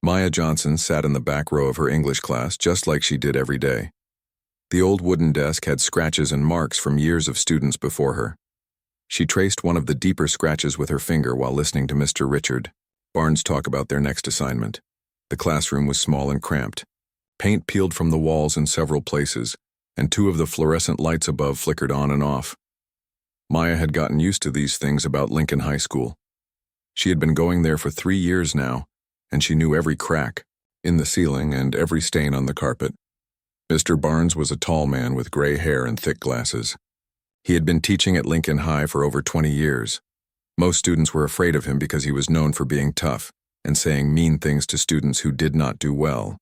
Maya Johnson sat in the back row of her English class just like she did every day. The old wooden desk had scratches and marks from years of students before her. She traced one of the deeper scratches with her finger while listening to Mr. Richard Barnes talk about their next assignment. The classroom was small and cramped. Paint peeled from the walls in several places, and two of the fluorescent lights above flickered on and off. Maya had gotten used to these things about Lincoln High School. She had been going there for 3 years now, and she knew every crack in the ceiling and every stain on the carpet. Mr. Barnes was a tall man with gray hair and thick glasses. He had been teaching at Lincoln High for over 20 years. Most students were afraid of him because he was known for being tough and saying mean things to students who did not do well.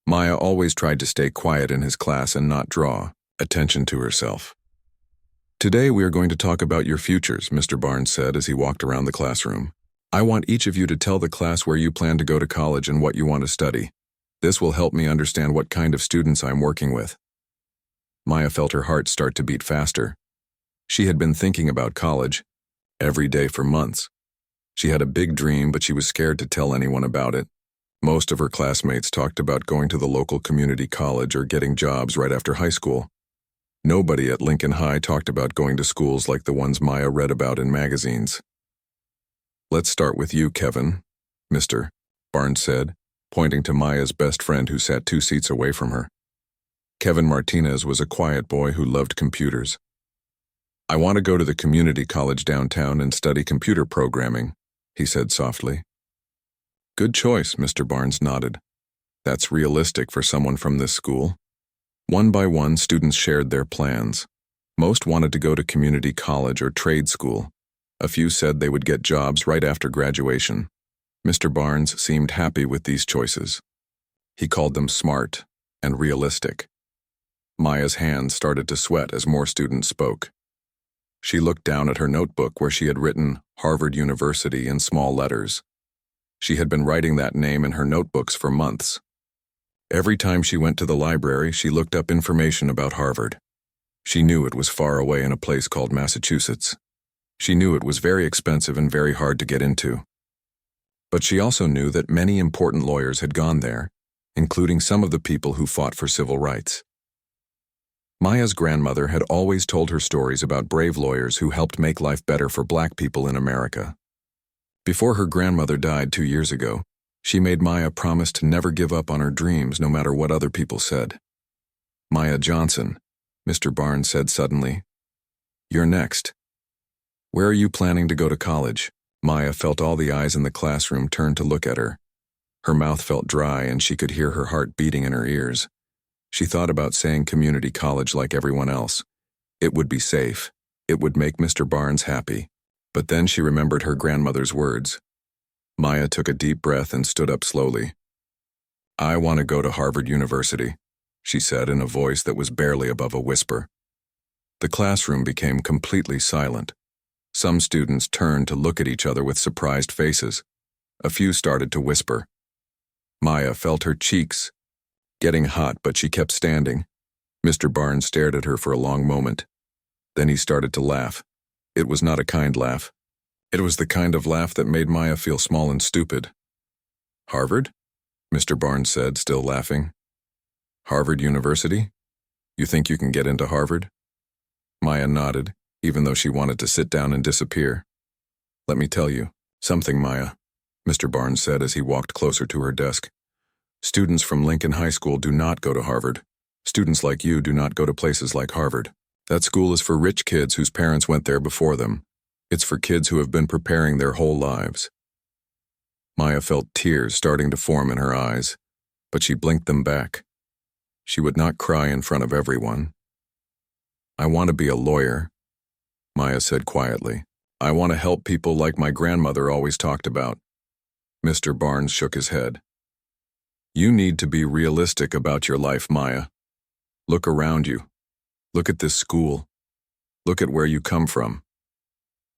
Maya always tried to stay quiet in his class and not draw attention to herself. "Today we are going to talk about your futures," Mr. Barnes said as he walked around the classroom. "I want each of you to tell the class where you plan to go to college and what you want to study. This will help me understand what kind of students I'm working with." Maya felt her heart start to beat faster. She had been thinking about college every day for months. She had a big dream, but she was scared to tell anyone about it. Most of her classmates talked about going to the local community college or getting jobs right after high school. Nobody at Lincoln High talked about going to schools like the ones Maya read about in magazines. "Let's start with you, Kevin," Mr. Barnes said, pointing to Maya's best friend who sat 2 seats away from her. Kevin Martinez was a quiet boy who loved computers. "I want to go to the community college downtown and study computer programming," he said softly. "Good choice," Mr. Barnes nodded. "That's realistic for someone from this school." One by one, students shared their plans. Most wanted to go to community college or trade school. A few said they would get jobs right after graduation. Mr. Barnes seemed happy with these choices. He called them smart and realistic. Maya's hands started to sweat as more students spoke. She looked down at her notebook where she had written Harvard University in small letters. She had been writing that name in her notebooks for months. Every time she went to the library, she looked up information about Harvard. She knew it was far away in a place called Massachusetts. She knew it was very expensive and very hard to get into. But she also knew that many important lawyers had gone there, including some of the people who fought for civil rights. Maya's grandmother had always told her stories about brave lawyers who helped make life better for Black people in America. Before her grandmother died 2 years ago, she made Maya promise to never give up on her dreams no matter what other people said. "Maya Johnson," Mr. Barnes said suddenly, "you're next. Where are you planning to go to college?" Maya felt all the eyes in the classroom turn to look at her. Her mouth felt dry and she could hear her heart beating in her ears. She thought about saying community college like everyone else. It would be safe. It would make Mr. Barnes happy. But then she remembered her grandmother's words. Maya took a deep breath and stood up slowly. "I want to go to Harvard University," she said in a voice that was barely above a whisper. The classroom became completely silent. Some students turned to look at each other with surprised faces. A few started to whisper. Maya felt her cheeks getting hot, but she kept standing. Mr. Barnes stared at her for a long moment. Then he started to laugh. It was not a kind laugh. It was the kind of laugh that made Maya feel small and stupid. "Harvard?" Mr. Barnes said, still laughing. "Harvard University? You think you can get into Harvard?" Maya nodded, even though she wanted to sit down and disappear. "Let me tell you something, Maya," Mr. Barnes said as he walked closer to her desk. "Students from Lincoln High School do not go to Harvard. Students like you do not go to places like Harvard. That school is for rich kids whose parents went there before them. It's for kids who have been preparing their whole lives." Maya felt tears starting to form in her eyes, but she blinked them back. She would not cry in front of everyone. "I want to be a lawyer," Maya said quietly. "I want to help people like my grandmother always talked about." Mr. Barnes shook his head. "You need to be realistic about your life, Maya. Look around you. Look at this school. Look at where you come from.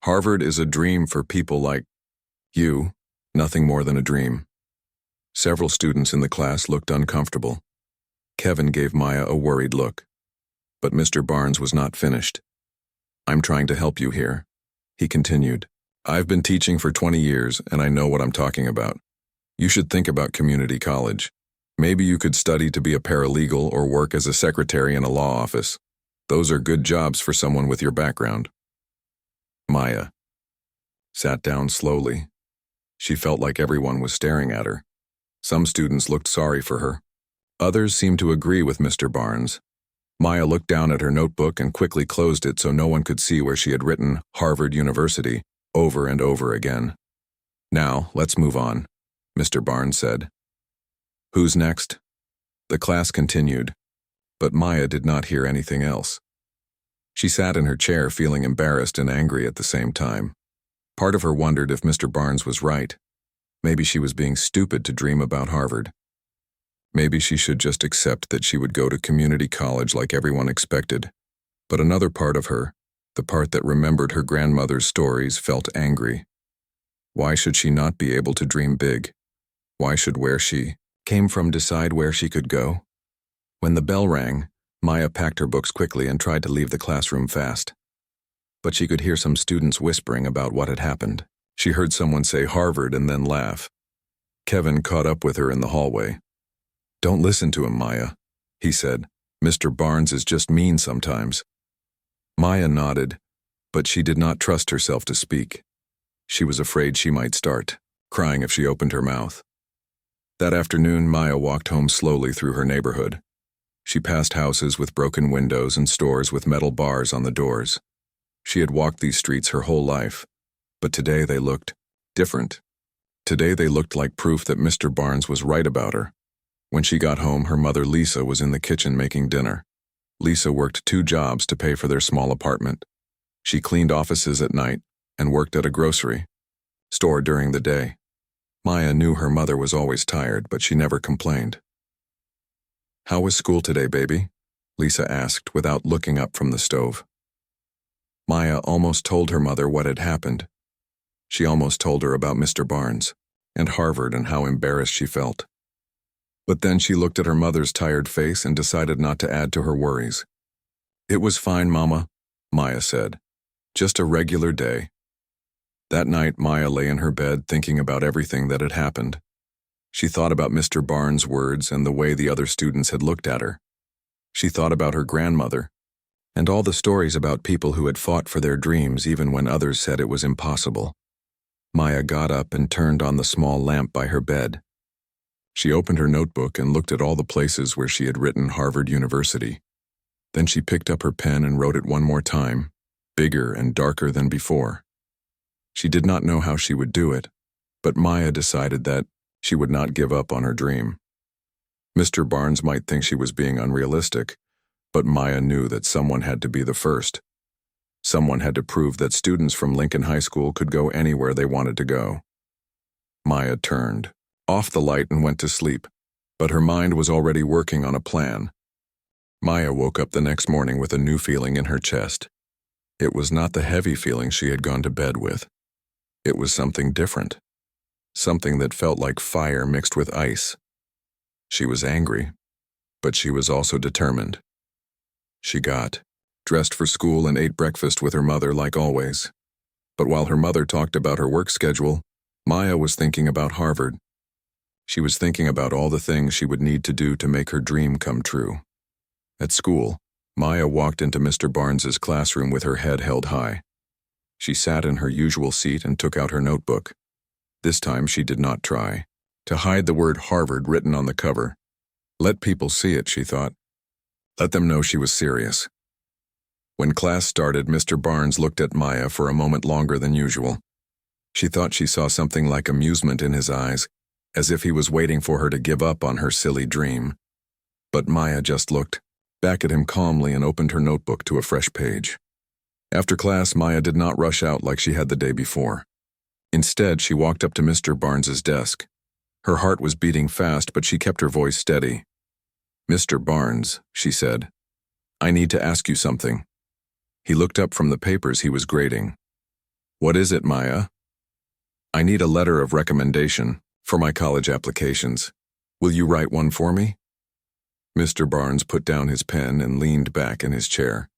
Harvard is a dream for people like you, nothing more than a dream." Several students in the class looked uncomfortable. Kevin gave Maya a worried look. But Mr. Barnes was not finished. "I'm trying to help you here," he continued. "I've been teaching for 20 years and I know what I'm talking about. You should think about community college. Maybe you could study to be a paralegal or work as a secretary in a law office. Those are good jobs for someone with your background. Maya sat down slowly. She felt like everyone was staring at her. Some students looked sorry for her. Others seemed to agree with Mr. Barnes. Maya looked down at her notebook and quickly closed it so no one could see where she had written Harvard University over and over again. Now, let's move on, Mr. Barnes said. Who's next? The class continued, but Maya did not hear anything else. She sat in her chair feeling embarrassed and angry at the same time. Part of her wondered if Mr. Barnes was right. Maybe she was being stupid to dream about Harvard. Maybe she should just accept that she would go to community college like everyone expected. But another part of her, the part that remembered her grandmother's stories, felt angry. Why should she not be able to dream big? Why should where she came from decide where she could go? When the bell rang, Maya packed her books quickly and tried to leave the classroom fast. But she could hear some students whispering about what had happened. She heard someone say Harvard and then laugh. Kevin caught up with her in the hallway. Don't listen to him, Maya, he said. Mr. Barnes is just mean sometimes. Maya nodded, but she did not trust herself to speak. She was afraid she might start crying if she opened her mouth. That afternoon, Maya walked home slowly through her neighborhood. She passed houses with broken windows and stores with metal bars on the doors. She had walked these streets her whole life, but today they looked different. Today they looked like proof that Mr. Barnes was right about her. When she got home, her mother Lisa was in the kitchen making dinner. Lisa worked 2 jobs to pay for their small apartment. She cleaned offices at night and worked at a grocery store during the day. Maya knew her mother was always tired, but she never complained. How was school today, baby? Lisa asked without looking up from the stove. Maya almost told her mother what had happened. She almost told her about Mr. Barnes and Harvard and how embarrassed she felt. But then she looked at her mother's tired face and decided not to add to her worries. It was fine, Mama, Maya said. Just a regular day. That night, Maya lay in her bed thinking about everything that had happened. She thought about Mr. Barnes' words and the way the other students had looked at her. She thought about her grandmother and all the stories about people who had fought for their dreams even when others said it was impossible. Maya got up and turned on the small lamp by her bed. She opened her notebook and looked at all the places where she had written Harvard University. Then she picked up her pen and wrote it one more time, bigger and darker than before. She did not know how she would do it, but Maya decided that she would not give up on her dream. Mr. Barnes might think she was being unrealistic, but Maya knew that someone had to be the first. Someone had to prove that students from Lincoln High School could go anywhere they wanted to go. Maya turned off the light and went to sleep, but her mind was already working on a plan. Maya woke up the next morning with a new feeling in her chest. It was not the heavy feeling she had gone to bed with. It was something different. Something that felt like fire mixed with ice. She was angry, but she was also determined. She got dressed for school and ate breakfast with her mother like always. But while her mother talked about her work schedule, Maya was thinking about Harvard. She was thinking about all the things she would need to do to make her dream come true. At school, Maya walked into Mr. Barnes's classroom with her head held high. She sat in her usual seat and took out her notebook. This time she did not try to hide the word Harvard written on the cover. Let people see it, she thought. Let them know she was serious. When class started, Mr. Barnes looked at Maya for a moment longer than usual. She thought she saw something like amusement in his eyes, as if he was waiting for her to give up on her silly dream. But Maya just looked back at him calmly and opened her notebook to a fresh page. After class, Maya did not rush out like she had the day before. Instead, she walked up to Mr. Barnes's desk. Her heart was beating fast, but she kept her voice steady. Mr. Barnes, she said, I need to ask you something. He looked up from the papers he was grading. What is it, Maya? I need a letter of recommendation for my college applications. Will you write one for me? Mr. Barnes put down his pen and leaned back in his chair.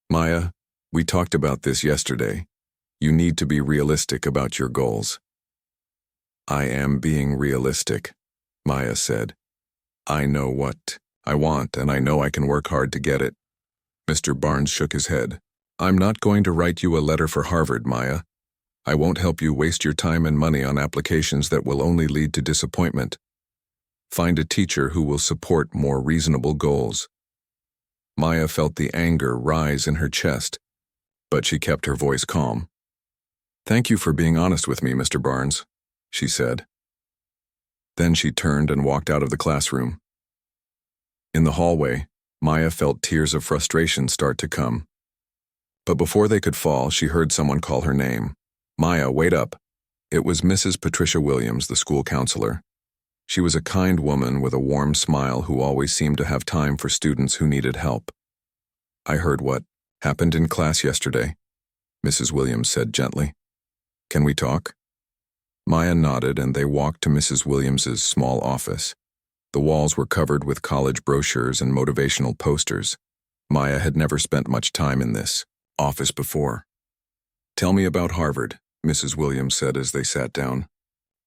Maya, we talked about this yesterday. You need to be realistic about your goals. I am being realistic, Maya said. I know what I want, and I know I can work hard to get it. Mr. Barnes shook his head. I'm not going to write you a letter for Harvard, Maya. I won't help you waste your time and money on applications that will only lead to disappointment. Find a teacher who will support more reasonable goals. Maya felt the anger rise in her chest, but she kept her voice calm. Thank you for being honest with me, Mr. Barnes, she said. Then she turned and walked out of the classroom. In the hallway, Maya felt tears of frustration start to come. But before they could fall, she heard someone call her name. Maya, wait up. It was Mrs. Patricia Williams, the school counselor. She was a kind woman with a warm smile who always seemed to have time for students who needed help. I heard what happened in class yesterday, Mrs. Williams said gently. Can we talk? Maya nodded, and they walked to Mrs. Williams's small office. The walls were covered with college brochures and motivational posters. Maya had never spent much time in this office before. Tell me about Harvard, Mrs. Williams said as they sat down.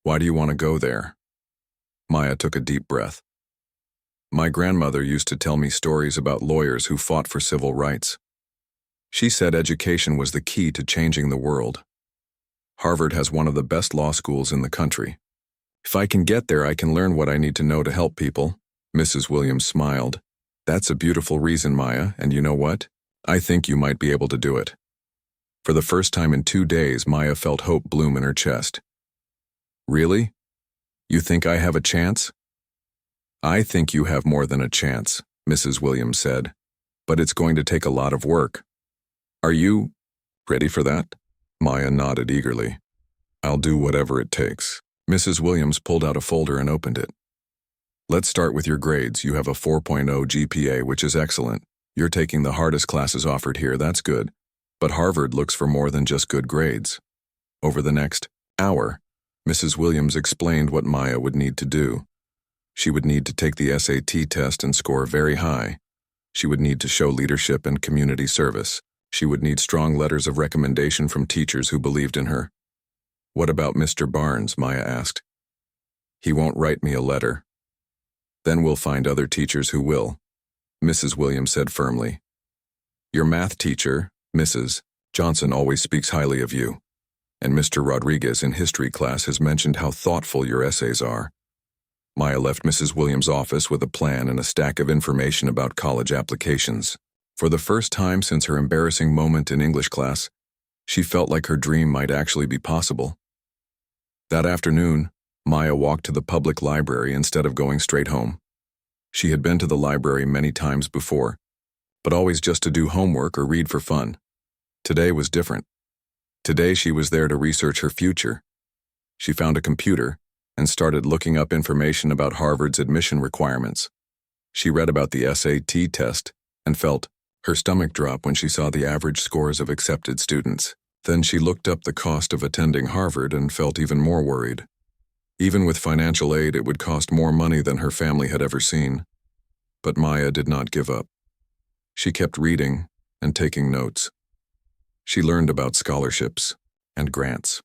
Why do you want to go there? Maya took a deep breath. My grandmother used to tell me stories about lawyers who fought for civil rights. She said education was the key to changing the world. Harvard has one of the best law schools in the country. If I can get there, I can learn what I need to know to help people. Mrs. Williams smiled. That's a beautiful reason, Maya, and you know what? I think you might be able to do it. For the first time in 2 days, Maya felt hope bloom in her chest. Really? You think I have a chance? I think you have more than a chance, Mrs. Williams said, but it's going to take a lot of work. Are you ready for that? Maya nodded eagerly. I'll do whatever it takes. Mrs. Williams pulled out a folder and opened it. Let's start with your grades. You have a 4.0 GPA, which is excellent. You're taking the hardest classes offered here, that's good. But Harvard looks for more than just good grades. Over the next hour, Mrs. Williams explained what Maya would need to do. She would need to take the SAT test and score very high. She would need to show leadership and community service. She would need strong letters of recommendation from teachers who believed in her. What about Mr. Barnes? Maya asked. He won't write me a letter. Then we'll find other teachers who will, Mrs. Williams said firmly. Your math teacher, Mrs. Johnson, always speaks highly of you, and Mr. Rodriguez in history class has mentioned how thoughtful your essays are. Maya left Mrs. Williams' office with a plan and a stack of information about college applications. For the first time since her embarrassing moment in English class, she felt like her dream might actually be possible. That afternoon, Maya walked to the public library instead of going straight home. She had been to the library many times before, but always just to do homework or read for fun. Today was different. Today she was there to research her future. She found a computer and started looking up information about Harvard's admission requirements. She read about the SAT test and felt her stomach drop when she saw the average scores of accepted students. Then she looked up the cost of attending Harvard and felt even more worried. Even with financial aid, it would cost more money than her family had ever seen. But Maya did not give up. She kept reading and taking notes. She learned about scholarships and grants.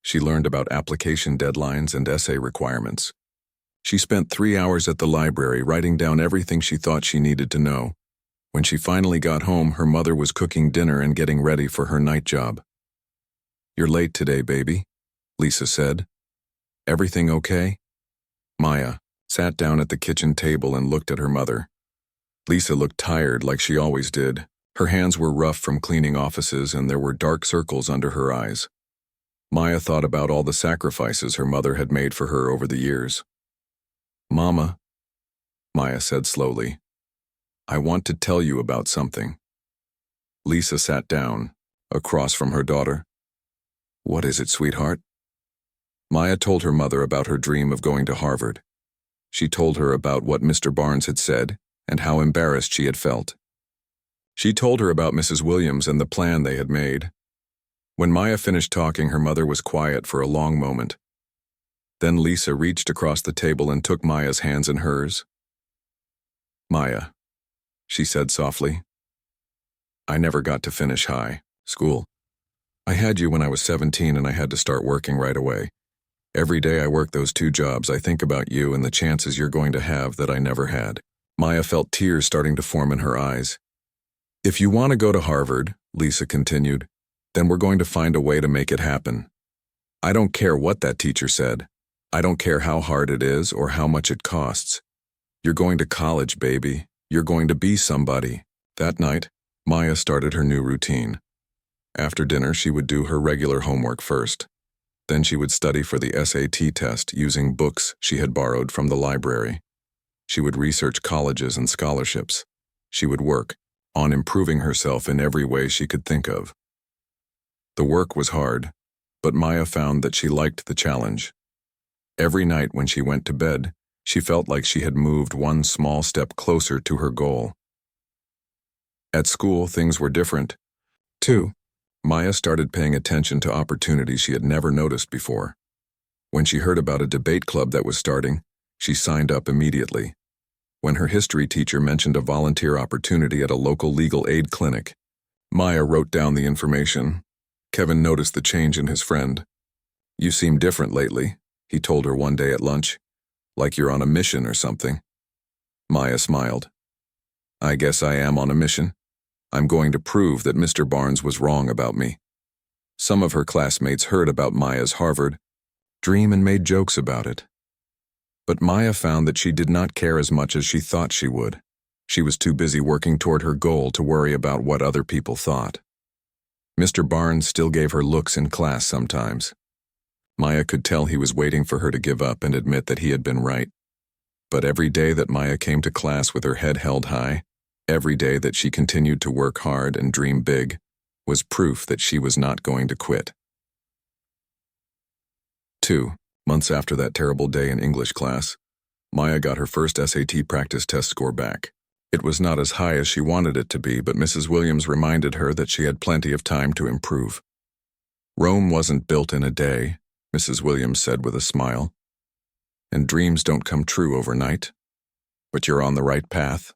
She learned about application deadlines and essay requirements. She spent 3 hours at the library writing down everything she thought she needed to know. When she finally got home, her mother was cooking dinner and getting ready for her night job. You're late today, baby, Lisa said. Everything okay? Maya sat down at the kitchen table and looked at her mother. Lisa looked tired like she always did. Her hands were rough from cleaning offices and there were dark circles under her eyes. Maya thought about all the sacrifices her mother had made for her over the years. Mama, Maya said slowly, I want to tell you about something. Lisa sat down, across from her daughter. What is it, sweetheart? Maya told her mother about her dream of going to Harvard. She told her about what Mr. Barnes had said and how embarrassed she had felt. She told her about Mrs. Williams and the plan they had made. When Maya finished talking, her mother was quiet for a long moment. Then Lisa reached across the table and took Maya's hands in hers. Maya, she said softly, I never got to finish high school. I had you when I was 17 and I had to start working right away. Every day I work those 2 jobs, I think about you and the chances you're going to have that I never had." Maya felt tears starting to form in her eyes. "If you want to go to Harvard," Lisa continued, "then we're going to find a way to make it happen. I don't care what that teacher said. I don't care how hard it is or how much it costs. You're going to college, baby. You're going to be somebody." That night, Maya started her new routine. After dinner, she would do her regular homework first. Then she would study for the SAT test using books she had borrowed from the library. She would research colleges and scholarships. She would work on improving herself in every way she could think of. The work was hard, but Maya found that she liked the challenge. Every night when she went to bed, she felt like she had moved one small step closer to her goal. At school, things were different, too. Maya started paying attention to opportunities she had never noticed before. When she heard about a debate club that was starting, she signed up immediately. When her history teacher mentioned a volunteer opportunity at a local legal aid clinic, Maya wrote down the information. Kevin noticed the change in his friend. "You seem different lately," he told her one day at lunch. "Like you're on a mission or something." Maya smiled. "I guess I am on a mission. I'm going to prove that Mr. Barnes was wrong about me." Some of her classmates heard about Maya's Harvard dream and made jokes about it. But Maya found that she did not care as much as she thought she would. She was too busy working toward her goal to worry about what other people thought. Mr. Barnes still gave her looks in class sometimes. Maya could tell he was waiting for her to give up and admit that he had been right. But every day that Maya came to class with her head held high, every day that she continued to work hard and dream big, was proof that she was not going to quit. 2 months after that terrible day in English class, Maya got her first SAT practice test score back. It was not as high as she wanted it to be, but Mrs. Williams reminded her that she had plenty of time to improve. "Rome wasn't built in a day," Mrs. Williams said with a smile. "And dreams don't come true overnight. But you're on the right path.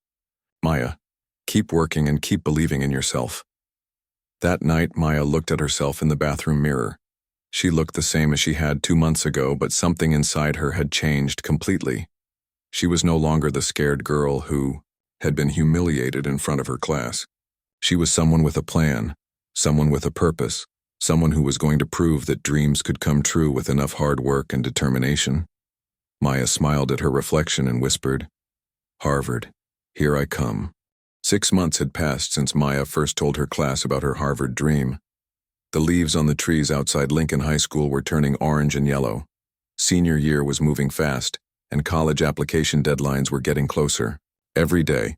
Maya, keep working and keep believing in yourself." That night, Maya looked at herself in the bathroom mirror. She looked the same as she had 2 months ago, but something inside her had changed completely. She was no longer the scared girl who had been humiliated in front of her class. She was someone with a plan, someone with a purpose, someone who was going to prove that dreams could come true with enough hard work and determination. Maya smiled at her reflection and whispered, "Harvard, here I come." 6 months had passed since Maya first told her class about her Harvard dream. The leaves on the trees outside Lincoln High School were turning orange and yellow. Senior year was moving fast, and college application deadlines were getting closer. Every day,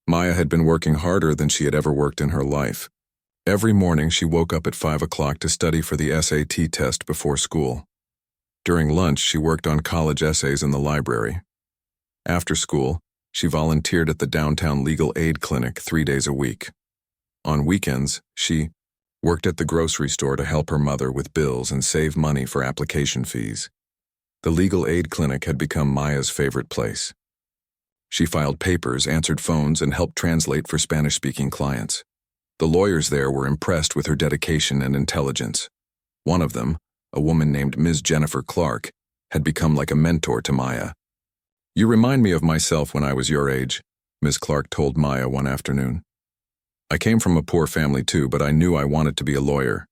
Maya had been working harder than she had ever worked in her life. Every morning she woke up at 5 o'clock to study for the SAT test before school. During lunch, she worked on college essays in the library. After school, she volunteered at the downtown legal aid clinic 3 days a week. On weekends, she worked at the grocery store to help her mother with bills and save money for application fees. The legal aid clinic had become Maya's favorite place. She filed papers, answered phones, and helped translate for Spanish-speaking clients. The lawyers there were impressed with her dedication and intelligence. One of them, a woman named Ms. Jennifer Clark, had become like a mentor to Maya. "You remind me of myself when I was your age," Ms. Clark told Maya one afternoon. "I came from a poor family too, but I knew I wanted to be a lawyer.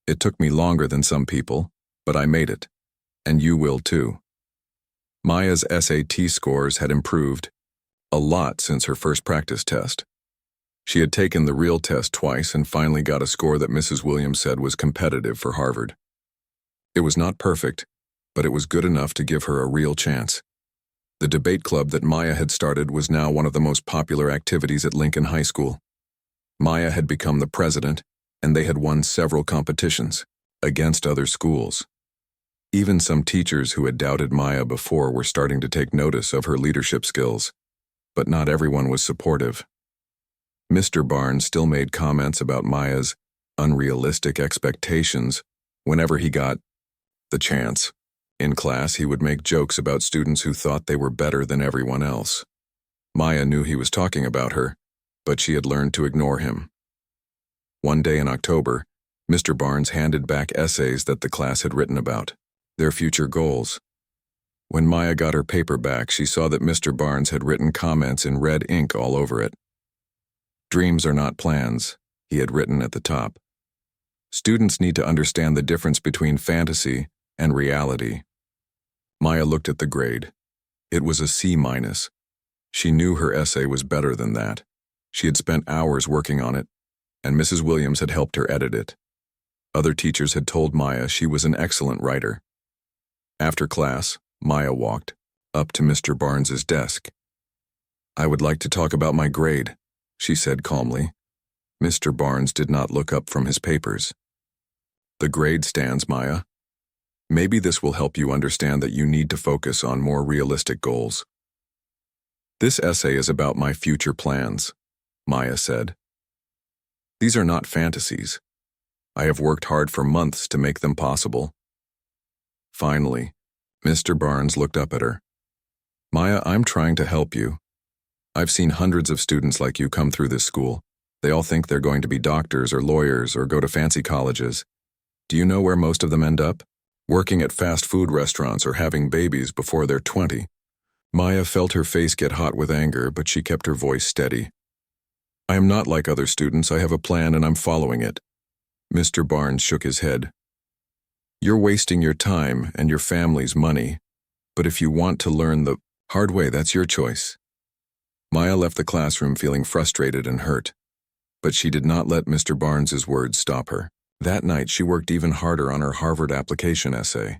It took me longer than some people, but I made it. And you will too." Maya's SAT scores had improved a lot since her first practice test. She had taken the real test twice and finally got a score that Mrs. Williams said was competitive for Harvard. It was not perfect, but it was good enough to give her a real chance. The debate club that Maya had started was now one of the most popular activities at Lincoln High School. Maya had become the president, and they had won several competitions against other schools. Even some teachers who had doubted Maya before were starting to take notice of her leadership skills, but not everyone was supportive. Mr. Barnes still made comments about Maya's unrealistic expectations whenever he got the chance. In class, he would make jokes about students who thought they were better than everyone else. Maya knew he was talking about her, but she had learned to ignore him. One day in October, Mr. Barnes handed back essays that the class had written about. their future goals. When Maya got her paper back, she saw that Mr. Barnes had written comments in red ink all over it. "Dreams are not plans," he had written at the top. "Students need to understand the difference between fantasy and reality." Maya looked at the grade. It was a C-. She knew her essay was better than that. She had spent hours working on it, and Mrs. Williams had helped her edit it. Other teachers had told Maya she was an excellent writer. After class, Maya walked up to Mr. Barnes's desk. "I would like to talk about my grade," she said calmly. Mr. Barnes did not look up from his papers. "The grade stands, Maya. Maybe this will help you understand that you need to focus on more realistic goals." "This essay is about my future plans," Maya said. "These are not fantasies. I have worked hard for months to make them possible." Finally, Mr. Barnes looked up at her. "Maya, I'm trying to help you. I've seen hundreds of students like you come through this school. They all think they're going to be doctors or lawyers or go to fancy colleges. Do you know where most of them end up? Working at fast food restaurants or having babies before they're 20. Maya felt her face get hot with anger, but she kept her voice steady. "I am not like other students. I have a plan and I'm following it." Mr. Barnes shook his head. "You're wasting your time and your family's money, but if you want to learn the hard way, that's your choice." Maya left the classroom feeling frustrated and hurt, but she did not let Mr. Barnes's words stop her. That night, she worked even harder on her Harvard application essay.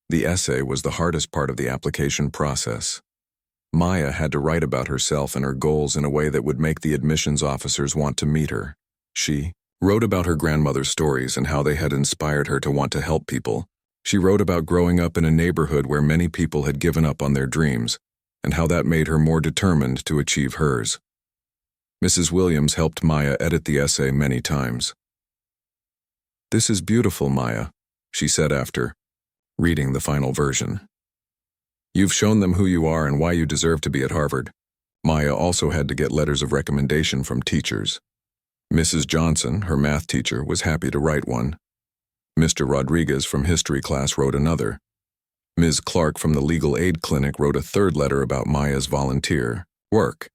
The essay was the hardest part of the application process. Maya had to write about herself and her goals in a way that would make the admissions officers want to meet her. She wrote about her grandmother's stories and how they had inspired her to want to help people. She wrote about growing up in a neighborhood where many people had given up on their dreams, and how that made her more determined to achieve hers. Mrs. Williams helped Maya edit the essay many times. "This is beautiful, Maya," she said after reading the final version. "You've shown them who you are and why you deserve to be at Harvard." Maya also had to get letters of recommendation from teachers. Mrs. Johnson, her math teacher, was happy to write one. Mr. Rodriguez from history class wrote another. Ms. Clark from the legal aid clinic wrote a third letter about Maya's volunteer work.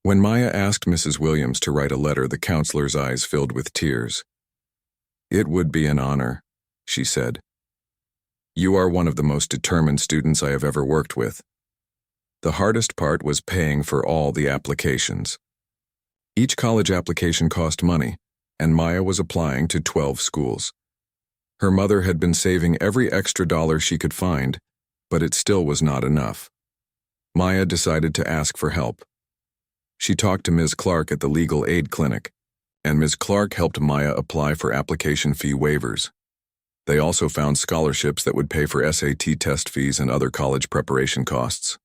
When Maya asked Mrs. Williams to write a letter, the counselor's eyes filled with tears. "It would be an honor," she said. "You are one of the most determined students I have ever worked with." The hardest part was paying for all the applications. Each college application cost money, and Maya was applying to 12 schools. Her mother had been saving every extra dollar she could find, but it still was not enough. Maya decided to ask for help. She talked to Ms. Clark at the legal aid clinic, and Ms. Clark helped Maya apply for application fee waivers. They also found scholarships that would pay for SAT test fees and other college preparation costs.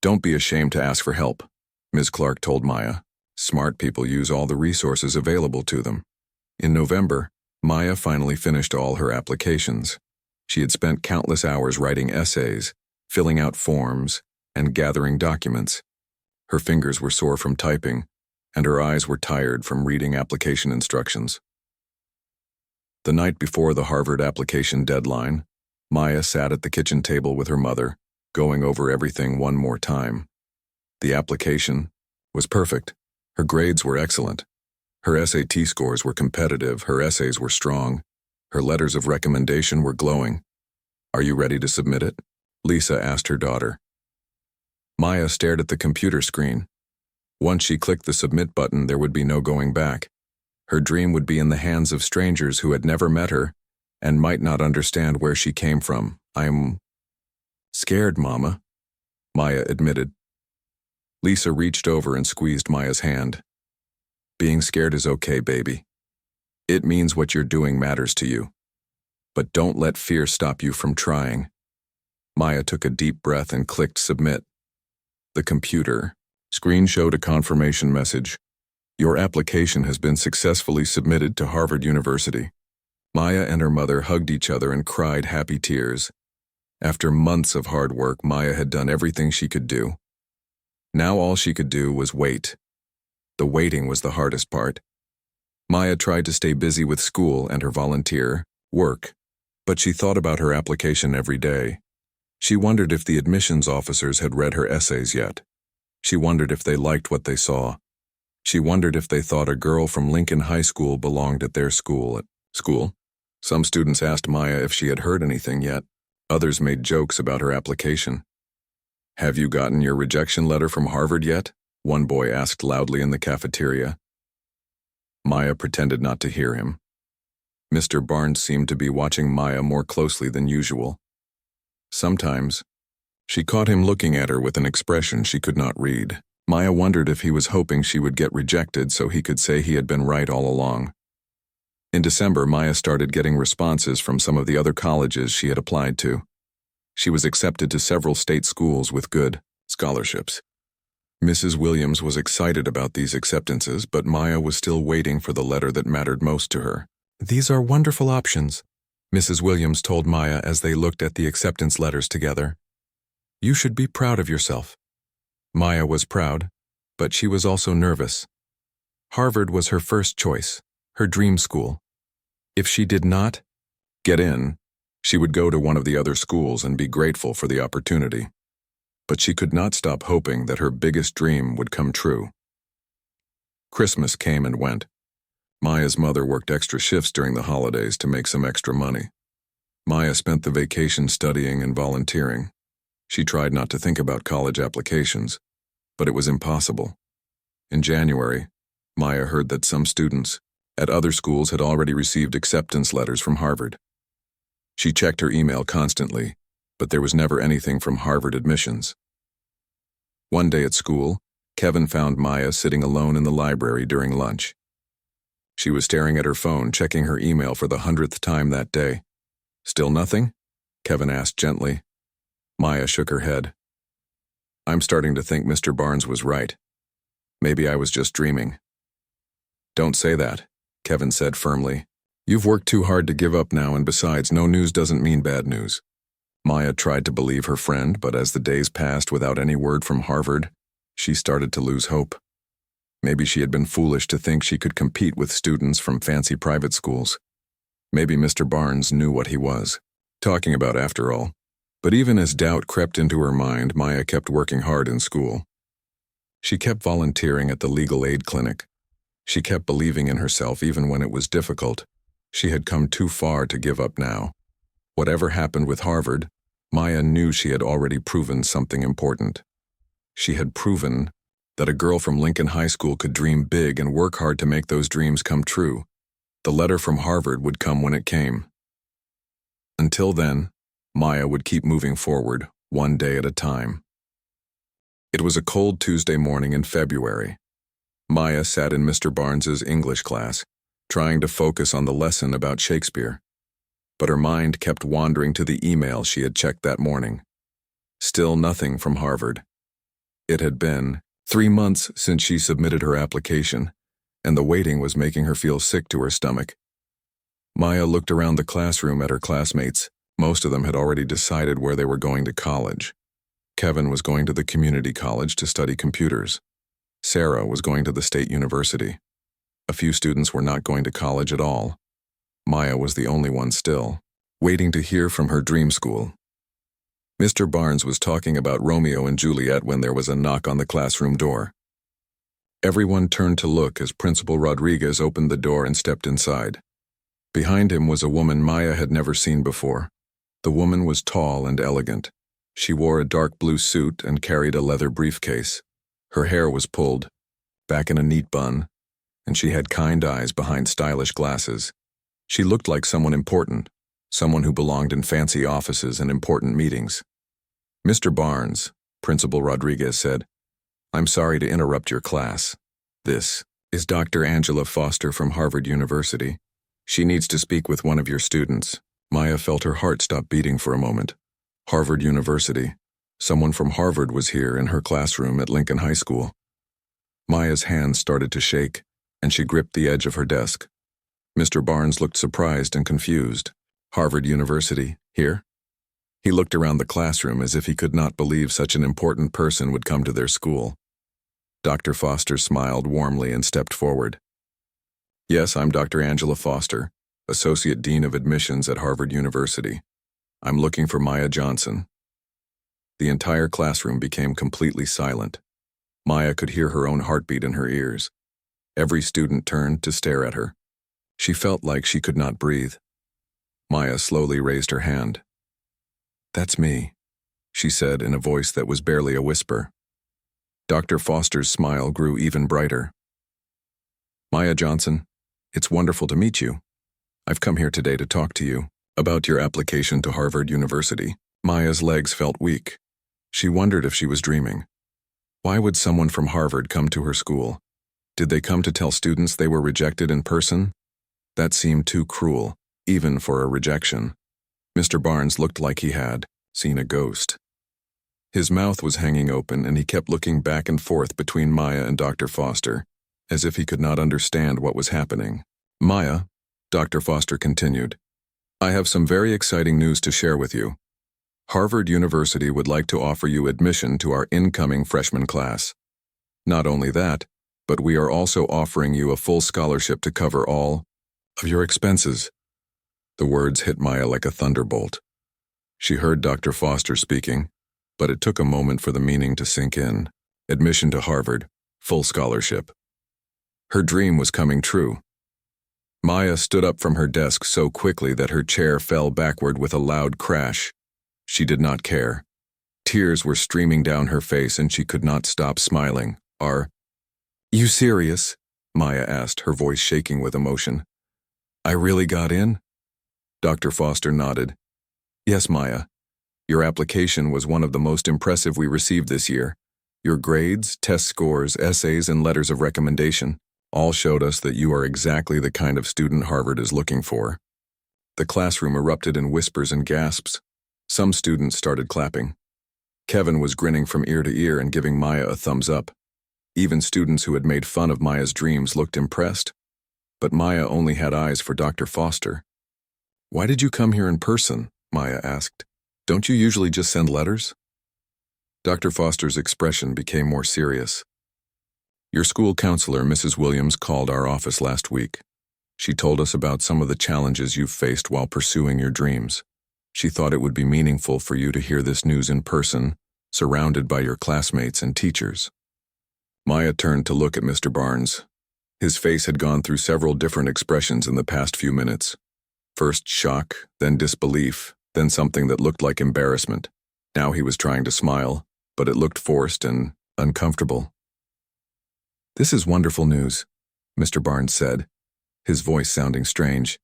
"Don't be ashamed to ask for help," Ms. Clark told Maya. "Smart people use all the resources available to them." In November, Maya finally finished all her applications. She had spent countless hours writing essays, filling out forms, and gathering documents. Her fingers were sore from typing, and her eyes were tired from reading application instructions. The night before the Harvard application deadline, Maya sat at the kitchen table with her mother, going over everything one more time. The application was perfect. Her grades were excellent. Her SAT scores were competitive, her essays were strong. Her letters of recommendation were glowing. "Are you ready to submit it?" Lisa asked her daughter. Maya stared at the computer screen. Once she clicked the submit button, there would be no going back. Her dream would be in the hands of strangers who had never met her and might not understand where she came from. "I'm scared, Mama," Maya admitted. Lisa reached over and squeezed Maya's hand. "Being scared is okay, baby. It means what you're doing matters to you. But don't let fear stop you from trying." Maya took a deep breath and clicked submit. The computer screen showed a confirmation message. "Your application has been successfully submitted to Harvard University." Maya and her mother hugged each other and cried happy tears. After months of hard work, Maya had done everything she could do. Now all she could do was wait. The waiting was the hardest part. Maya tried to stay busy with school and her volunteer work, But she thought about her application every day. She wondered if the admissions officers had read her essays yet. She wondered if they liked what they saw. She wondered if they thought a girl from Lincoln High School belonged at their school. At school? Some students asked Maya if she had heard anything yet. Others made jokes about her application. "Have you gotten your rejection letter from Harvard yet?" one boy asked loudly in the cafeteria. Maya pretended not to hear him. Mr. Barnes seemed to be watching Maya more closely than usual. Sometimes, she caught him looking at her with an expression she could not read. Maya wondered if he was hoping she would get rejected so he could say he had been right all along. In December, Maya started getting responses from some of the other colleges she had applied to. She was accepted to several state schools with good scholarships. Mrs. Williams was excited about these acceptances, but Maya was still waiting for the letter that mattered most to her. "These are wonderful options," Mrs. Williams told Maya as they looked at the acceptance letters together. "You should be proud of yourself." Maya was proud, but she was also nervous. Harvard was her first choice, her dream school. If she did not get in, she would go to one of the other schools and be grateful for the opportunity. But she could not stop hoping that her biggest dream would come true. Christmas came and went. Maya's mother worked extra shifts during the holidays to make some extra money. Maya spent the vacation studying and volunteering. She tried not to think about college applications, but it was impossible. In January, Maya heard that some students at other schools had already received acceptance letters from Harvard. She checked her email constantly, but there was never anything from Harvard admissions. One day at school, Kevin found Maya sitting alone in the library during lunch. She was staring at her phone, checking her email for the 100th time that day. "Still nothing?" Kevin asked gently. Maya shook her head. "I'm starting to think Mr. Barnes was right. Maybe I was just dreaming." "Don't say that," Kevin said firmly. "You've worked too hard to give up now, and besides, no news doesn't mean bad news." Maya tried to believe her friend, but as the days passed without any word from Harvard, she started to lose hope. Maybe she had been foolish to think she could compete with students from fancy private schools. Maybe Mr. Barnes knew what he was talking about after all. But even as doubt crept into her mind, Maya kept working hard in school. She kept volunteering at the legal aid clinic. She kept believing in herself even when it was difficult. She had come too far to give up now. Whatever happened with Harvard, Maya knew she had already proven something important. She had proven that a girl from Lincoln High School could dream big and work hard to make those dreams come true. The letter from Harvard would come when it came. Until then, Maya would keep moving forward, one day at a time. It was a cold Tuesday morning in February. Maya sat in Mr. Barnes's English class, trying to focus on the lesson about Shakespeare. But her mind kept wandering to the email she had checked that morning. Still nothing from Harvard. It had been 3 months since she submitted her application, and the waiting was making her feel sick to her stomach. Maya looked around the classroom at her classmates. Most of them had already decided where they were going to college. Kevin was going to the community college to study computers. Sarah was going to the state university. A few students were not going to college at all. Maya was the only one still, waiting to hear from her dream school. Mr. Barnes was talking about Romeo and Juliet when there was a knock on the classroom door. Everyone turned to look as Principal Rodriguez opened the door and stepped inside. Behind him was a woman Maya had never seen before. The woman was tall and elegant. She wore a dark blue suit and carried a leather briefcase. Her hair was pulled, back in a neat bun, and she had kind eyes behind stylish glasses. She looked like someone important, someone who belonged in fancy offices and important meetings. "Mr. Barnes," Principal Rodriguez said, "I'm sorry to interrupt your class. This is Dr. Angela Foster from Harvard University. She needs to speak with one of your students." Maya felt her heart stop beating for a moment. Harvard University. Someone from Harvard was here in her classroom at Lincoln High School. Maya's hands started to shake, and she gripped the edge of her desk. Mr. Barnes looked surprised and confused. "Harvard University, here?" He looked around the classroom as if he could not believe such an important person would come to their school. Dr. Foster smiled warmly and stepped forward. "Yes, I'm Dr. Angela Foster, Associate Dean of Admissions at Harvard University. I'm looking for Maya Johnson." The entire classroom became completely silent. Maya could hear her own heartbeat in her ears. Every student turned to stare at her. She felt like she could not breathe. Maya slowly raised her hand. "That's me," she said in a voice that was barely a whisper. Dr. Foster's smile grew even brighter. "Maya Johnson, it's wonderful to meet you. I've come here today to talk to you about your application to Harvard University." Maya's legs felt weak. She wondered if she was dreaming. Why would someone from Harvard come to her school? Did they come to tell students they were rejected in person? That seemed too cruel, even for a rejection. Mr. Barnes looked like he had seen a ghost. His mouth was hanging open and he kept looking back and forth between Maya and Dr. Foster, as if he could not understand what was happening. "Maya," Dr. Foster continued, "I have some very exciting news to share with you. Harvard University would like to offer you admission to our incoming freshman class. Not only that, but we are also offering you a full scholarship to cover all of your expenses." The words hit Maya like a thunderbolt. She heard Dr. Foster speaking, but it took a moment for the meaning to sink in. Admission to Harvard, full scholarship. Her dream was coming true. Maya stood up from her desk so quickly that her chair fell backward with a loud crash. She did not care. Tears were streaming down her face and she could not stop smiling. "Are you serious?" Maya asked, her voice shaking with emotion. "I really got in?" Dr. Foster nodded. "Yes, Maya. Your application was one of the most impressive we received this year. Your grades, test scores, essays, and letters of recommendation all showed us that you are exactly the kind of student Harvard is looking for." The classroom erupted in whispers and gasps. Some students started clapping. Kevin was grinning from ear to ear and giving Maya a thumbs up. Even students who had made fun of Maya's dreams looked impressed. But Maya only had eyes for Dr. Foster. "Why did you come here in person?" Maya asked. "Don't you usually just send letters?" Dr. Foster's expression became more serious. "Your school counselor, Mrs. Williams, called our office last week. She told us about some of the challenges you've faced while pursuing your dreams. She thought it would be meaningful for you to hear this news in person, surrounded by your classmates and teachers." Maya turned to look at Mr. Barnes. His face had gone through several different expressions in the past few minutes. First shock, then disbelief, then something that looked like embarrassment. Now he was trying to smile, but it looked forced and uncomfortable. "This is wonderful news," Mr. Barnes said, his voice sounding strange.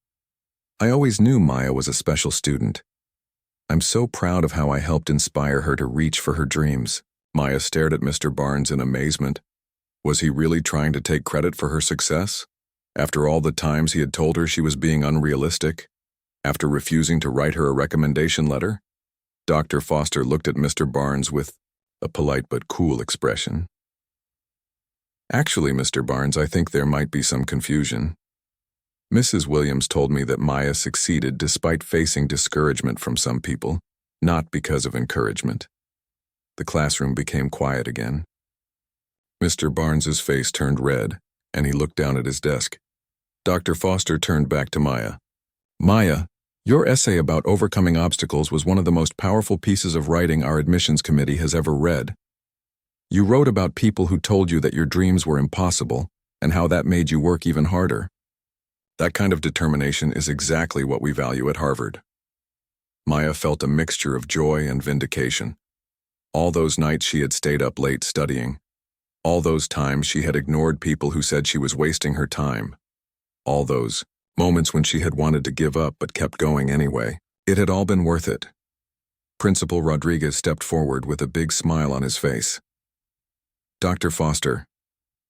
"I always knew Maya was a special student. I'm so proud of how I helped inspire her to reach for her dreams." Maya stared at Mr. Barnes in amazement. Was he really trying to take credit for her success? After all the times he had told her she was being unrealistic? After refusing to write her a recommendation letter? Dr. Foster looked at Mr. Barnes with a polite but cool expression. "Actually, Mr. Barnes, I think there might be some confusion. Mrs. Williams told me that Maya succeeded despite facing discouragement from some people, not because of encouragement." The classroom became quiet again. Mr. Barnes's face turned red, and he looked down at his desk. Dr. Foster turned back to Maya. "Maya, your essay about overcoming obstacles was one of the most powerful pieces of writing our admissions committee has ever read. You wrote about people who told you that your dreams were impossible, and how that made you work even harder. That kind of determination is exactly what we value at Harvard." Maya felt a mixture of joy and vindication. All those nights she had stayed up late studying. All those times she had ignored people who said she was wasting her time. All those moments when she had wanted to give up but kept going anyway. It had all been worth it. Principal Rodriguez stepped forward with a big smile on his face. "Dr. Foster,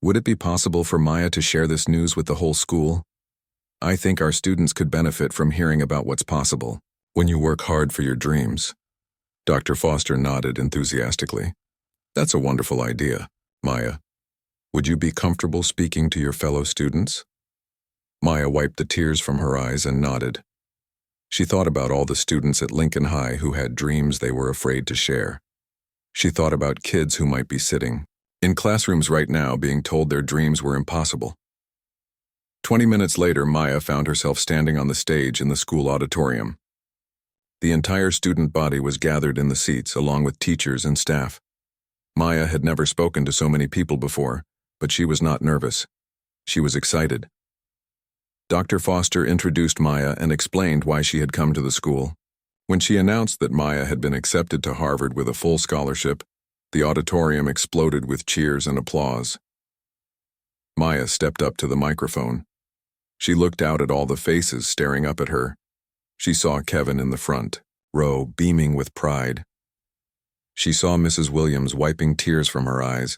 would it be possible for Maya to share this news with the whole school? I think our students could benefit from hearing about what's possible when you work hard for your dreams." Dr. Foster nodded enthusiastically. "That's a wonderful idea, Maya. Would you be comfortable speaking to your fellow students?" Maya wiped the tears from her eyes and nodded. She thought about all the students at Lincoln High who had dreams they were afraid to share. She thought about kids who might be sitting in classrooms right now being told their dreams were impossible. 20 minutes later, Maya found herself standing on the stage in the school auditorium. The entire student body was gathered in the seats, along with teachers and staff. Maya had never spoken to so many people before, but she was not nervous. She was excited. Dr. Foster introduced Maya and explained why she had come to the school. When she announced that Maya had been accepted to Harvard with a full scholarship, the auditorium exploded with cheers and applause. Maya stepped up to the microphone. She looked out at all the faces staring up at her. She saw Kevin in the front row, beaming with pride. She saw Mrs. Williams wiping tears from her eyes.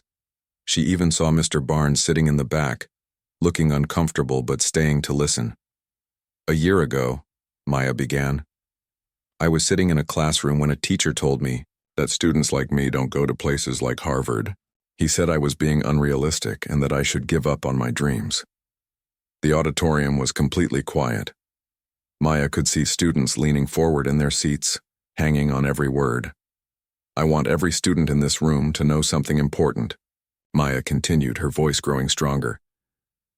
She even saw Mr. Barnes sitting in the back, looking uncomfortable but staying to listen. "A year ago," Maya began, "I was sitting in a classroom when a teacher told me that students like me don't go to places like Harvard. He said I was being unrealistic and that I should give up on my dreams." The auditorium was completely quiet. Maya could see students leaning forward in their seats, hanging on every word. "I want every student in this room to know something important," Maya continued, her voice growing stronger.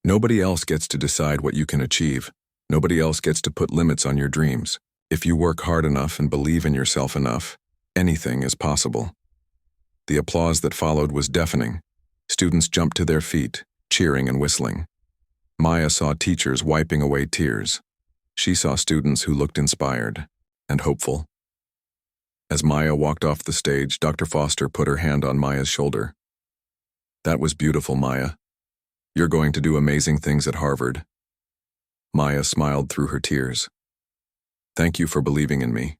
"Nobody else gets to decide what you can achieve. Nobody else gets to put limits on your dreams. If you work hard enough and believe in yourself enough, anything is possible." The applause that followed was deafening. Students jumped to their feet, cheering and whistling. Maya saw teachers wiping away tears. She saw students who looked inspired and hopeful. As Maya walked off the stage, Dr. Foster put her hand on Maya's shoulder. "That was beautiful, Maya. You're going to do amazing things at Harvard." Maya smiled through her tears. "Thank you for believing in me."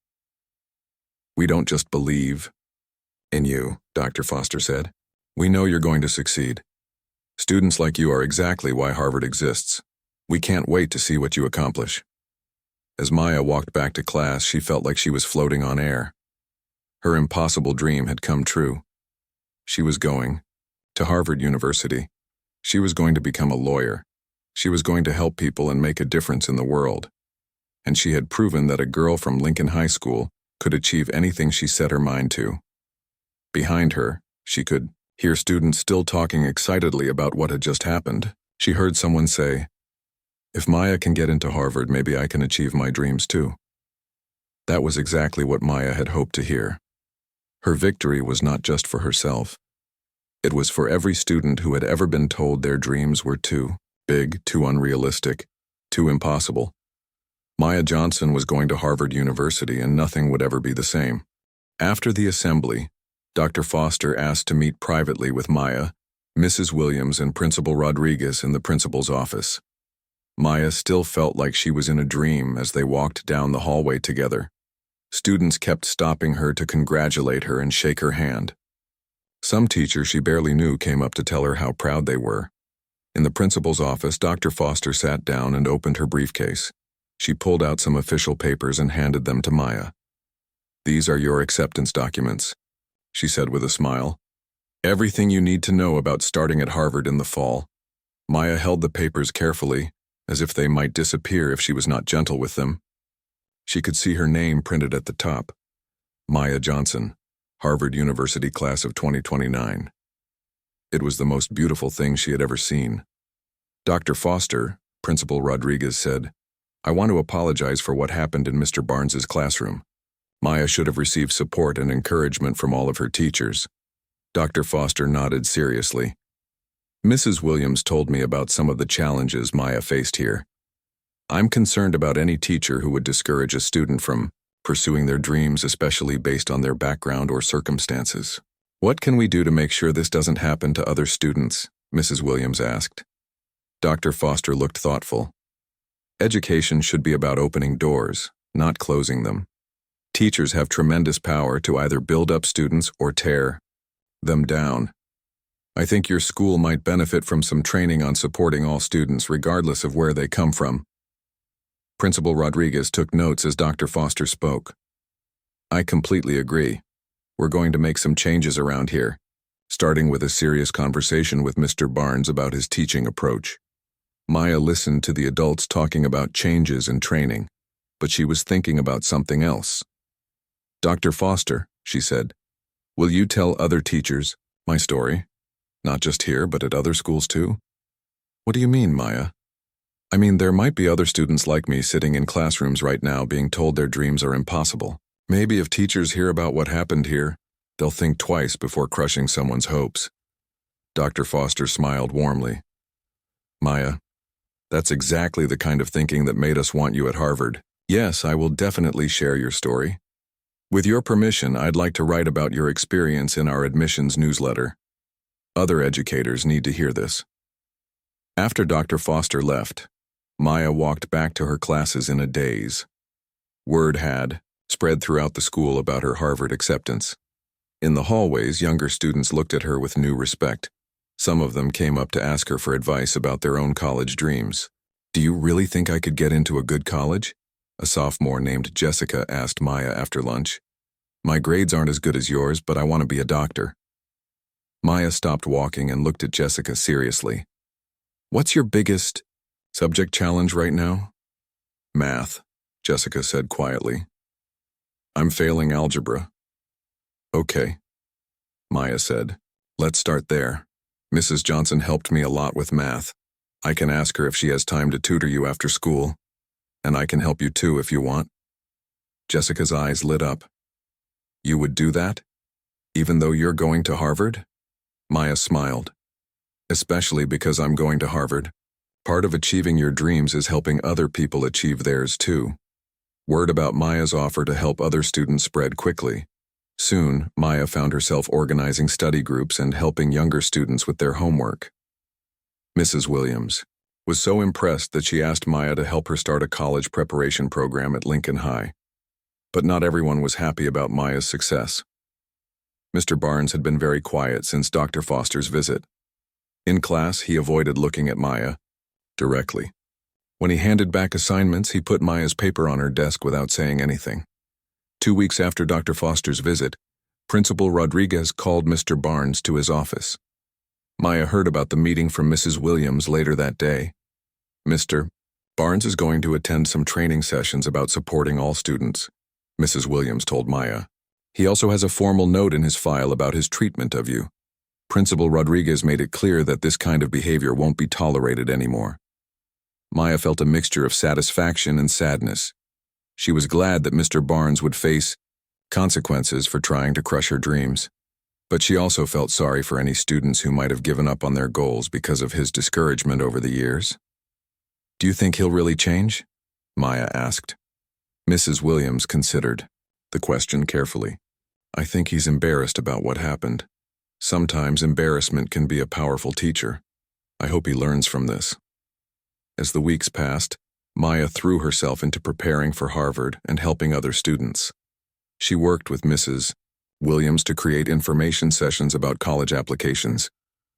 "We don't just believe in you," Dr. Foster said. "We know you're going to succeed. Students like you are exactly why Harvard exists. We can't wait to see what you accomplish." As Maya walked back to class, she felt like she was floating on air. Her impossible dream had come true. She was going to Harvard University. She was going to become a lawyer. She was going to help people and make a difference in the world. And she had proven that a girl from Lincoln High School could achieve anything she set her mind to. Behind her, she could hear students still talking excitedly about what had just happened. She heard someone say, "If Maya can get into Harvard, maybe I can achieve my dreams too." That was exactly what Maya had hoped to hear. Her victory was not just for herself. It was for every student who had ever been told their dreams were too big, too unrealistic, too impossible. Maya Johnson was going to Harvard University, and nothing would ever be the same. After the assembly, Dr. Foster asked to meet privately with Maya, Mrs. Williams, and Principal Rodriguez in the principal's office. Maya still felt like she was in a dream as they walked down the hallway together. Students kept stopping her to congratulate her and shake her hand. Some teacher she barely knew came up to tell her how proud they were. In the principal's office, Dr. Foster sat down and opened her briefcase. She pulled out some official papers and handed them to Maya. "These are your acceptance documents," she said with a smile. "Everything you need to know about starting at Harvard in the fall." Maya held the papers carefully, as if they might disappear if she was not gentle with them. She could see her name printed at the top. Maya Johnson, Harvard University class of 2029. It was the most beautiful thing she had ever seen. "Dr. Foster," Principal Rodriguez said, "I want to apologize for what happened in Mr. Barnes's classroom. Maya should have received support and encouragement from all of her teachers." Dr. Foster nodded seriously. "Mrs. Williams told me about some of the challenges Maya faced here. I'm concerned about any teacher who would discourage a student from pursuing their dreams, especially based on their background or circumstances. What can we do to make sure this doesn't happen to other students?" Mrs. Williams asked. Dr. Foster looked thoughtful. "Education should be about opening doors, not closing them. Teachers have tremendous power to either build up students or tear them down. I think your school might benefit from some training on supporting all students regardless of where they come from." Principal Rodriguez took notes as Dr. Foster spoke. "I completely agree. We're going to make some changes around here, starting with a serious conversation with Mr. Barnes about his teaching approach." Maya listened to the adults talking about changes in training, but she was thinking about something else. "Dr. Foster," she said, "will you tell other teachers my story? Not just here, but at other schools too?" "What do you mean, Maya?" I mean, there might be other students like me sitting in classrooms right now being told their dreams are impossible. Maybe if teachers hear about what happened here, they'll think twice before crushing someone's hopes. Dr. Foster smiled warmly. Maya, that's exactly the kind of thinking that made us want you at Harvard. Yes, I will definitely share your story. With your permission, I'd like to write about your experience in our admissions newsletter. Other educators need to hear this. After Dr. Foster left, Maya walked back to her classes in a daze. Word had spread throughout the school about her Harvard acceptance. In the hallways, younger students looked at her with new respect. Some of them came up to ask her for advice about their own college dreams. Do you really think I could get into a good college? A sophomore named Jessica asked Maya after lunch. My grades aren't as good as yours, but I want to be a doctor. Maya stopped walking and looked at Jessica seriously. What's your biggest subject challenge right now? Math, Jessica said quietly. I'm failing algebra. Okay, Maya said. Let's start there. Mrs. Johnson helped me a lot with math. I can ask her if she has time to tutor you after school. And I can help you too if you want. Jessica's eyes lit up. You would do that? Even though you're going to Harvard? Maya smiled. Especially because I'm going to Harvard. Part of achieving your dreams is helping other people achieve theirs too. Word about Maya's offer to help other students spread quickly. Soon, Maya found herself organizing study groups and helping younger students with their homework. Mrs. Williams was so impressed that she asked Maya to help her start a college preparation program at Lincoln High. But not everyone was happy about Maya's success. Mr. Barnes had been very quiet since Dr. Foster's visit. In class, he avoided looking at Maya directly. When he handed back assignments, he put Maya's paper on her desk without saying anything. 2 weeks after Dr. Foster's visit, Principal Rodriguez called Mr. Barnes to his office. Maya heard about the meeting from Mrs. Williams later that day. Mr. Barnes is going to attend some training sessions about supporting all students, Mrs. Williams told Maya. He also has a formal note in his file about his treatment of you. Principal Rodriguez made it clear that this kind of behavior won't be tolerated anymore. Maya felt a mixture of satisfaction and sadness. She was glad that Mr. Barnes would face consequences for trying to crush her dreams, but she also felt sorry for any students who might have given up on their goals because of his discouragement over the years. Do you think he'll really change? Maya asked. Mrs. Williams considered the question carefully. I think he's embarrassed about what happened. Sometimes embarrassment can be a powerful teacher. I hope he learns from this. As the weeks passed, Maya threw herself into preparing for Harvard and helping other students. She worked with Mrs. Williams to create information sessions about college applications.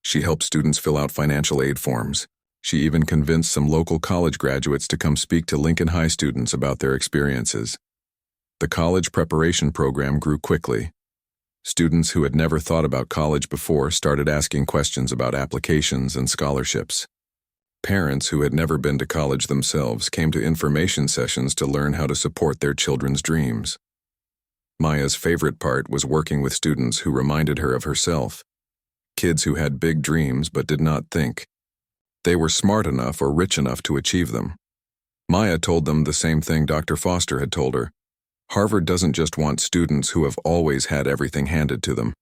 She helped students fill out financial aid forms. She even convinced some local college graduates to come speak to Lincoln High students about their experiences. The college preparation program grew quickly. Students who had never thought about college before started asking questions about applications and scholarships. Parents who had never been to college themselves came to information sessions to learn how to support their children's dreams. Maya's favorite part was working with students who reminded her of herself. Kids who had big dreams but did not think they were smart enough or rich enough to achieve them. Maya told them the same thing Dr. Foster had told her. Harvard doesn't just want students who have always had everything handed to them.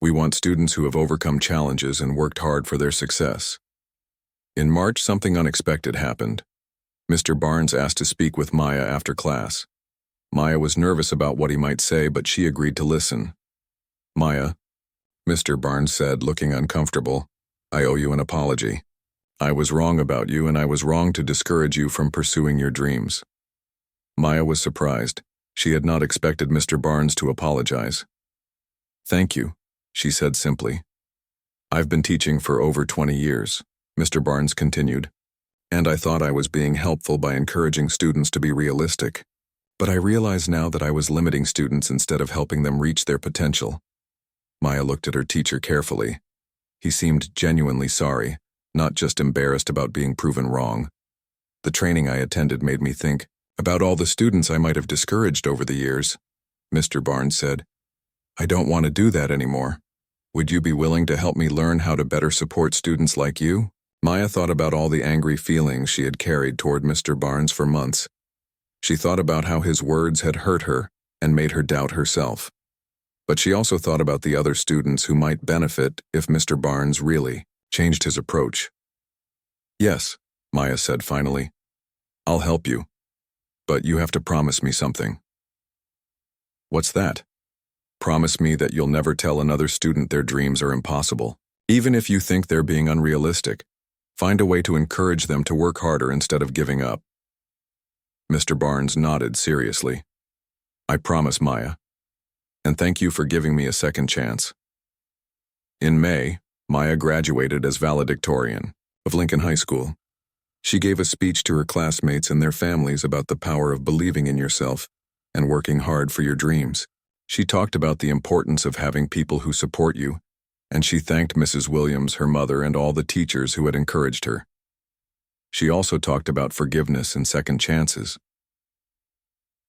We want students who have overcome challenges and worked hard for their success. In March, something unexpected happened. Mr. Barnes asked to speak with Maya after class. Maya was nervous about what he might say, but she agreed to listen. Maya, Mr. Barnes said, looking uncomfortable, I owe you an apology. I was wrong about you, and I was wrong to discourage you from pursuing your dreams. Maya was surprised. She had not expected Mr. Barnes to apologize. Thank you, she said simply. I've been teaching for over 20 years, Mr. Barnes continued, and I thought I was being helpful by encouraging students to be realistic. But I realize now that I was limiting students instead of helping them reach their potential. Maya looked at her teacher carefully. He seemed genuinely sorry, not just embarrassed about being proven wrong. The training I attended made me think about all the students I might have discouraged over the years. Mr. Barnes said, I don't want to do that anymore. Would you be willing to help me learn how to better support students like you? Maya thought about all the angry feelings she had carried toward Mr. Barnes for months. She thought about how his words had hurt her and made her doubt herself. But she also thought about the other students who might benefit if Mr. Barnes really changed his approach. "Yes," Maya said finally. "I'll help you. But you have to promise me something." "What's that?" "Promise me that you'll never tell another student their dreams are impossible. Even if you think they're being unrealistic, find a way to encourage them to work harder instead of giving up." Mr. Barnes nodded seriously. "I promise, Maya. And thank you for giving me a second chance." In May, Maya graduated as valedictorian of Lincoln High School. She gave a speech to her classmates and their families about the power of believing in yourself and working hard for your dreams. She talked about the importance of having people who support you, and she thanked Mrs. Williams, her mother, and all the teachers who had encouraged her. She also talked about forgiveness and second chances.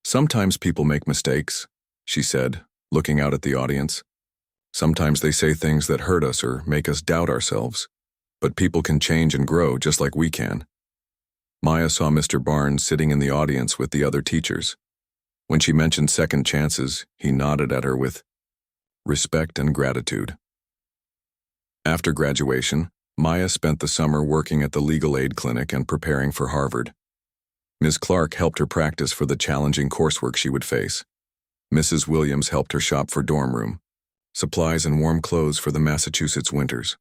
"Sometimes people make mistakes," she said, looking out at the audience. "Sometimes they say things that hurt us or make us doubt ourselves. But people can change and grow just like we can." Maya saw Mr. Barnes sitting in the audience with the other teachers. When she mentioned second chances, he nodded at her with respect and gratitude. After graduation, Maya spent the summer working at the legal aid clinic and preparing for Harvard. Ms. Clark helped her practice for the challenging coursework she would face. Mrs. Williams helped her shop for dorm room, supplies and warm clothes for the Massachusetts winters.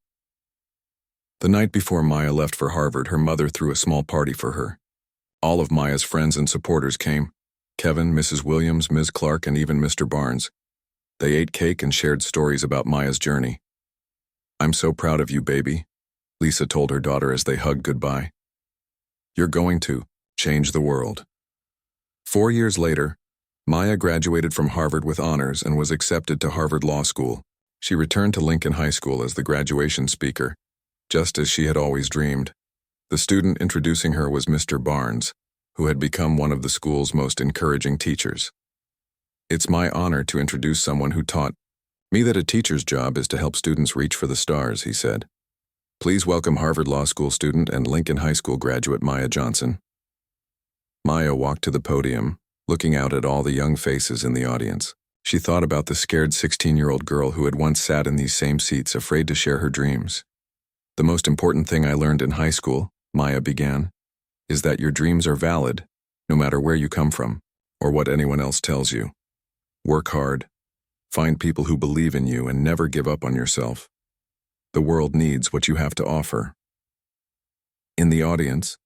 The night before Maya left for Harvard, her mother threw a small party for her. All of Maya's friends and supporters came: Kevin, Mrs. Williams, Ms. Clark, and even Mr. Barnes. They ate cake and shared stories about Maya's journey. "I'm so proud of you, baby," Lisa told her daughter as they hugged goodbye. "You're going to change the world." 4 years later, Maya graduated from Harvard with honors and was accepted to Harvard Law School. She returned to Lincoln High School as the graduation speaker, just as she had always dreamed. The student introducing her was Mr. Barnes, who had become one of the school's most encouraging teachers. "It's my honor to introduce someone who taught me that a teacher's job is to help students reach for the stars," he said. "Please welcome Harvard Law School student and Lincoln High School graduate Maya Johnson." Maya walked to the podium, looking out at all the young faces in the audience. She thought about the scared 16-year-old girl who had once sat in these same seats, afraid to share her dreams. "The most important thing I learned in high school," Maya began, "is that your dreams are valid, no matter where you come from, or what anyone else tells you. Work hard, find people who believe in you, and never give up on yourself. The world needs what you have to offer." In the audience,